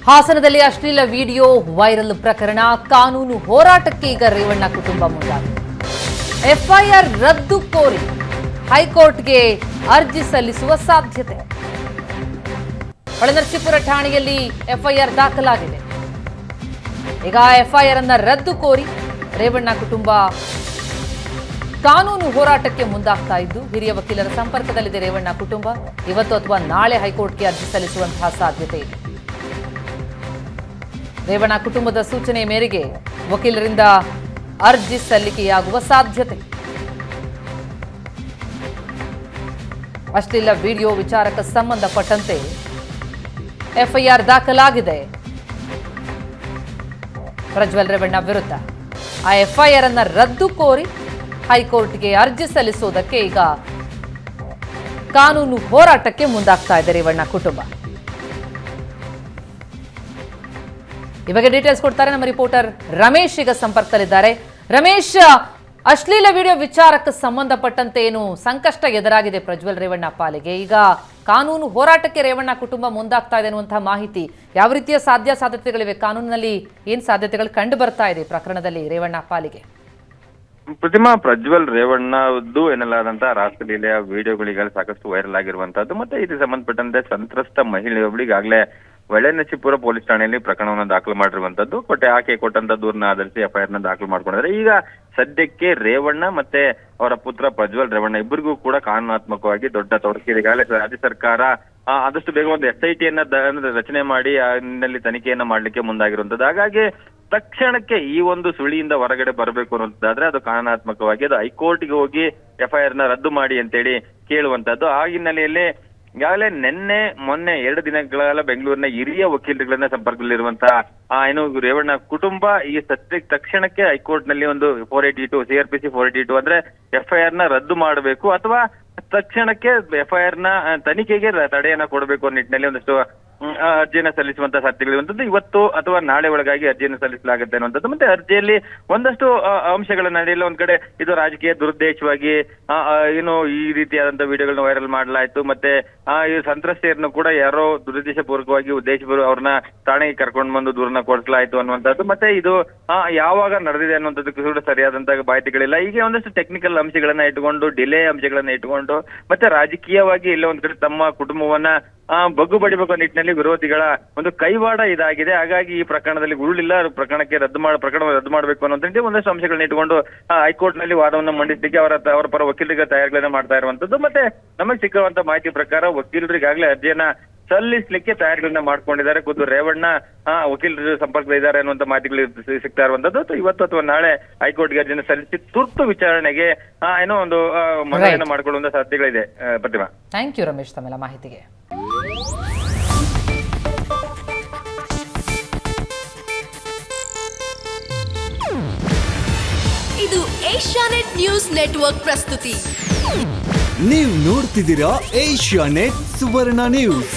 ಹಾಸನದಲ್ಲಿ ಅಶ್ಲೀಲ video viral ಪ್ರಕರಣ ಕಾನೂನು ಹೋರಾಟಕ್ಕೆ ಈಗ ರೇವಣ್ಣ ಕುಟುಂಬ ಮುಂದಾಗಿದೆ. ಎಫ್ಐಆರ್ ರದ್ದು ಕೋರಿ ಹೈಕೋರ್ಟ್ಗೆ ಅರ್ಜಿ ಸಲ್ಲಿಸುವ ಸಾಧ್ಯತೆ. ಹೊಳೆನರಸೀಪುರ ಠಾಣೆಯಲ್ಲಿ ಎಫ್ಐಆರ್ ದಾಖಲಾಗಿದೆ. ಈಗ ಎಫ್ಐಆರ್ ಅನ್ನ ರದ್ದು ಕೋರಿ ರೇವಣ್ಣ ಕುಟುಂಬ ಕಾನೂನು ಹೋರಾಟಕ್ಕೆ ಮುಂದಾಗ್ತಾ ಇದ್ದು ಹಿರಿಯ ವಕೀಲರ ಸಂಪರ್ಕದಲ್ಲಿದೆ ರೇವಣ್ಣ ಕುಟುಂಬ. ಇವತ್ತು ಅಥವಾ ನಾಳೆ ಹೈಕೋರ್ಟ್ಗೆ ಅರ್ಜಿ ಸಲ್ಲಿಸುವಂತಹ ಸಾಧ್ಯತೆ ಇದೆ. ರೇವಣ್ಣ ಕುಟುಂಬದ ಸೂಚನೆ ಮೇರೆಗೆ ವಕೀಲರಿಂದ ಅರ್ಜಿ ಸಲ್ಲಿಕೆಯಾಗುವ ಸಾಧ್ಯತೆ. ಅಶ್ಲೀಲ ವಿಡಿಯೋ ವಿಚಾರಕ್ಕೆ ಸಂಬಂಧಪಟ್ಟಂತೆ ಎಫ್ಐಆರ್ ದಾಖಲಾಗಿದೆ ಪ್ರಜ್ವಲ್ ರೇವಣ್ಣ ವಿರುದ್ಧ. ಆ ಎಫ್ಐಆರ್ ಅನ್ನ ರದ್ದು ಕೋರಿ ಹೈಕೋರ್ಟ್ಗೆ ಅರ್ಜಿ ಸಲ್ಲಿಸುವುದಕ್ಕೆ ಈಗ ಕಾನೂನು ಹೋರಾಟಕ್ಕೆ ಮುಂದಾಗ್ತಾ ಇದೆ ರೇವಣ್ಣ ಕುಟುಂಬ. ಈ ಬಗ್ಗೆ ಡೀಟೇಲ್ಸ್ ಕೊಡ್ತಾರೆ ನಮ್ಮ ರಿಪೋರ್ಟರ್ ರಮೇಶ್ ಈಗ ಸಂಪರ್ಕದಲ್ಲಿದ್ದಾರೆ. ರಮೇಶ್, ಅಶ್ಲೀಲ ವಿಡಿಯೋ ವಿಚಾರಕ್ಕೆ ಸಂಬಂಧಪಟ್ಟಂತೆ ಏನು ಸಂಕಷ್ಟ ಎದುರಾಗಿದೆ ಪ್ರಜ್ವಲ್ ರೇವಣ್ಣ ಪಾಲಿಗೆ? ಈಗ ಕಾನೂನು ಹೋರಾಟಕ್ಕೆ ರೇವಣ್ಣ ಕುಟುಂಬ ಮುಂದಾಗ್ತಾ ಇದೆ ಅನ್ನುವಂತಹ ಮಾಹಿತಿ, ಯಾವ ರೀತಿಯ ಸಾಧ್ಯತೆಗಳಿವೆ? ಕಾನೂನಿನಲ್ಲಿ ಏನ್ ಸಾಧ್ಯತೆಗಳು ಕಂಡು ಬರ್ತಾ ಇದೆ ಪ್ರಕರಣದಲ್ಲಿ ರೇವಣ್ಣ ಪಾಲಿಗೆ? ಪ್ರತಿಮಾ, ಪ್ರಜ್ವಲ್ ರೇವಣ್ಣದ್ದು ಎನ್ನಲಾದಂತಹ ರಾಸಲೀಲೆಯ ವಿಡಿಯೋಗಳಿಗಾಗಲೇ ಸಾಕಷ್ಟು ವೈರಲ್ ಆಗಿರುವಂತಹದ್ದು ಮತ್ತೆ ಇದಕ್ಕೆ ಸಂಬಂಧಪಟ್ಟಂತೆ ಸಂತ್ರಸ್ತ ಮಹಿಳೆಯೊಬ್ಬಳಿಗಾಗಲೇ ಹೊಳೆನರಸೀಪುರ ಪೊಲೀಸ್ ಠಾಣೆಯಲ್ಲಿ ಪ್ರಕರಣವನ್ನು ದಾಖಲು ಮಾಡಿರುವಂತದ್ದು. ಆಕೆ ಕೊಟ್ಟಂತ ದೂರನ್ನ ಆಧರಿಸಿ ಎಫ್ಐಆರ್ ನ ದಾಖಲು ಮಾಡ್ಕೊಂಡಿದ್ದಾರೆ. ಈಗ ಸದ್ಯಕ್ಕೆ ರೇವಣ್ಣ ಮತ್ತೆ ಅವರ ಪುತ್ರ ಪ್ರಜ್ವಲ್ ರೇವಣ್ಣ ಇಬ್ಬರಿಗೂ ಕೂಡ ಕಾನೂನಾತ್ಮಕವಾಗಿ ದೊಡ್ಡ ತೊಡಕಿದೆ. ಈಗಾಗಲೇ ರಾಜ್ಯ ಸರ್ಕಾರ ಆದಷ್ಟು ಬೇಗ ಒಂದು SIT ರಚನೆ ಮಾಡಿ ನಿನ್ನಲ್ಲಿ ತನಿಖೆಯನ್ನ ಮಾಡ್ಲಿಕ್ಕೆ ಮುಂದಾಗಿರುವಂತದ್ದು. ಹಾಗಾಗಿ ತಕ್ಷಣಕ್ಕೆ ಈ ಒಂದು ಸುಳಿಯಿಂದ ಹೊರಗಡೆ ಬರಬೇಕು ಅನ್ನೋದಾದ್ರೆ ಅದು ಕಾನೂನಾತ್ಮಕವಾಗಿ ಅದು ಹೈಕೋರ್ಟ್ಗೆ ಹೋಗಿ ಎಫ್ಐಆರ್ ನ ರದ್ದು ಮಾಡಿ ಅಂತೇಳಿ ಕೇಳುವಂತದ್ದು. ಆ ಹಿನ್ನೆಲೆಯಲ್ಲಿ ಈಗಾಗಲೇ ಮೊನ್ನೆ 2 ದಿನಗಳ ಬೆಂಗಳೂರಿನ ಹಿರಿಯ ವಕೀಲರುಗಳನ್ನ ಸಂಪರ್ಕದಲ್ಲಿರುವಂತಹ ಏನು ರೇವಣ್ಣ ಕುಟುಂಬ ಈ ತಕ್ಷಣಕ್ಕೆ ಹೈಕೋರ್ಟ್ ನಲ್ಲಿ ಒಂದು 482 CRPC 482 ಅಂದ್ರೆ ಎಫ್ಐಆರ್ ನ ರದ್ದು ಮಾಡಬೇಕು ಅಥವಾ ತಕ್ಷಣಕ್ಕೆ ಎಫ್ಐಆರ್ ನ ತನಿಖೆಗೆ ತಡೆಯನ್ನ ಕೊಡಬೇಕು ಅನ್ನೋ ನಿಟ್ಟಿನಲ್ಲಿ ಒಂದಷ್ಟು ಅರ್ಜಿಯನ್ನ ಸಲ್ಲಿಸುವಂತಹ ಸಾಧ್ಯತೆಗಳಿರುವಂತದ್ದು. ಇವತ್ತು ಅಥವಾ ನಾಳೆ ಒಳಗಾಗಿ ಅರ್ಜಿಯನ್ನು ಸಲ್ಲಿಸಲಾಗುತ್ತೆ ಅನ್ನುವಂಥದ್ದು. ಮತ್ತೆ ಅರ್ಜಿಯಲ್ಲಿ ಒಂದಷ್ಟು ಅಂಶಗಳನ್ನ ನಡೆಯಲ್ಲ. ಒಂದ್ ಕಡೆ ಇದು ರಾಜಕೀಯ ದುರುದ್ದೇಶವಾಗಿ ಏನು ಈ ರೀತಿಯಾದಂತಹ ವಿಡಿಯೋಗಳನ್ನ ವೈರಲ್ ಮಾಡಲಾಯ್ತು. ಮತ್ತೆ ಈ ಸಂತ್ರಸ್ತೆಯರನ್ನು ಕೂಡ ಯಾರೋ ದುರುದ್ದೇಶಪೂರ್ವಕವಾಗಿ ಉದ್ದೇಶಪೂರ್ವಕ ಅವ್ರನ್ನ ಠಾಣೆಗೆ ಕರ್ಕೊಂಡು ಬಂದು ದೂರನ್ನ ಕೊಡಿಸಲಾಯ್ತು ಅನ್ನುವಂಥದ್ದು. ಮತ್ತೆ ಇದು ಯಾವಾಗ ನಡೆದಿದೆ ಅನ್ನುವಂಥದ್ದಕ್ಕೂ ಕೂಡ ಸರಿಯಾದಂತಹ ಮಾಹಿತಿಗಳಿಲ್ಲ. ಹೀಗೆ ಒಂದಷ್ಟು ಟೆಕ್ನಿಕಲ್ ಅಂಶಗಳನ್ನ ಇಟ್ಟುಕೊಂಡು, ಡಿಲೇ ಅಂಶಗಳನ್ನ ಇಟ್ಟುಕೊಂಡು, ಮತ್ತೆ ರಾಜಕೀಯವಾಗಿ ಇಲ್ಲ ಒಂದ್ ಕಡೆ ತಮ್ಮ ಕುಟುಂಬವನ್ನ ಬಗ್ಗು ಬಡಿಬೇಕು ನಿಟ್ಟಿನಲ್ಲಿ ವಿರೋಧಿಗಳ ಒಂದು ಕೈವಾಡ ಇದಾಗಿದೆ. ಹಾಗಾಗಿ ಈ ಪ್ರಕರಣದಲ್ಲಿ ಉರುಳಿಲ್ಲ, ಪ್ರಕರಣ ರದ್ದು ಮಾಡಬೇಕು ಅನ್ನೋದ್ರಿಂದ ಒಂದಷ್ಟು ಅಂಶಗಳನ್ನ ಇಟ್ಟುಕೊಂಡು ಹೈಕೋರ್ಟ್ ನಲ್ಲಿ ವಾದವನ್ನು ಮಂಡಿಸಲಿಕ್ಕೆ ಅವರ ಪರ ವಕೀಲರಿಗೆ ತಯಾರಿಗಳನ್ನ ಮಾಡ್ತಾ ಇರುವಂತದ್ದು. ಮತ್ತೆ ನಮಗೆ ಸಿಕ್ಕಿರುವಂತಹ ಮಾಹಿತಿ ಪ್ರಕಾರ ವಕೀಲರಿಗಾಗಲೇ ಅರ್ಜಿಯನ್ನ ಸಲ್ಲಿಸಲಿಕ್ಕೆ ತಯಾರಿಗಳನ್ನ ಮಾಡ್ಕೊಂಡಿದ್ದಾರೆ. ಖುದ್ದು ರೇವಣ್ಣ ವಕೀಲರು ಸಂಪರ್ಕದ ಇದ್ದಾರೆ ಅನ್ನುವಂತ ಮಾಹಿತಿಗಳು ಸಿಗ್ತಾ ಇರುವಂತದ್ದು. ಇವತ್ತು ಅಥವಾ ನಾಳೆ ಹೈಕೋರ್ಟ್ಗೆ ಅರ್ಜಿಯನ್ನು ಸಲ್ಲಿಸಿ ತುರ್ತು ವಿಚಾರಣೆಗೆ ಏನೋ ಒಂದು ಮನವಿಯನ್ನ ಮಾಡಿಕೊಳ್ಳುವಂತ ಸಾಧ್ಯತೆಗಳಿದೆ. ಪ್ರತಿಮಾ, ಥ್ಯಾಂಕ್ ಯು ರಮೇಶ್ ತಮ್ಮೆಲ್ಲ ಮಾಹಿತಿಗೆ. ಇದು ಏಷ್ಯಾನೆಟ್ ನ್ಯೂಸ್ ನೆಟ್ವರ್ಕ್ ಪ್ರಸ್ತುತಿ. ನೀವು ನೋಡ್ತಿದ್ದೀರಾ ಏಷ್ಯಾನೆಟ್ ಸುವರ್ಣ ನ್ಯೂಸ್.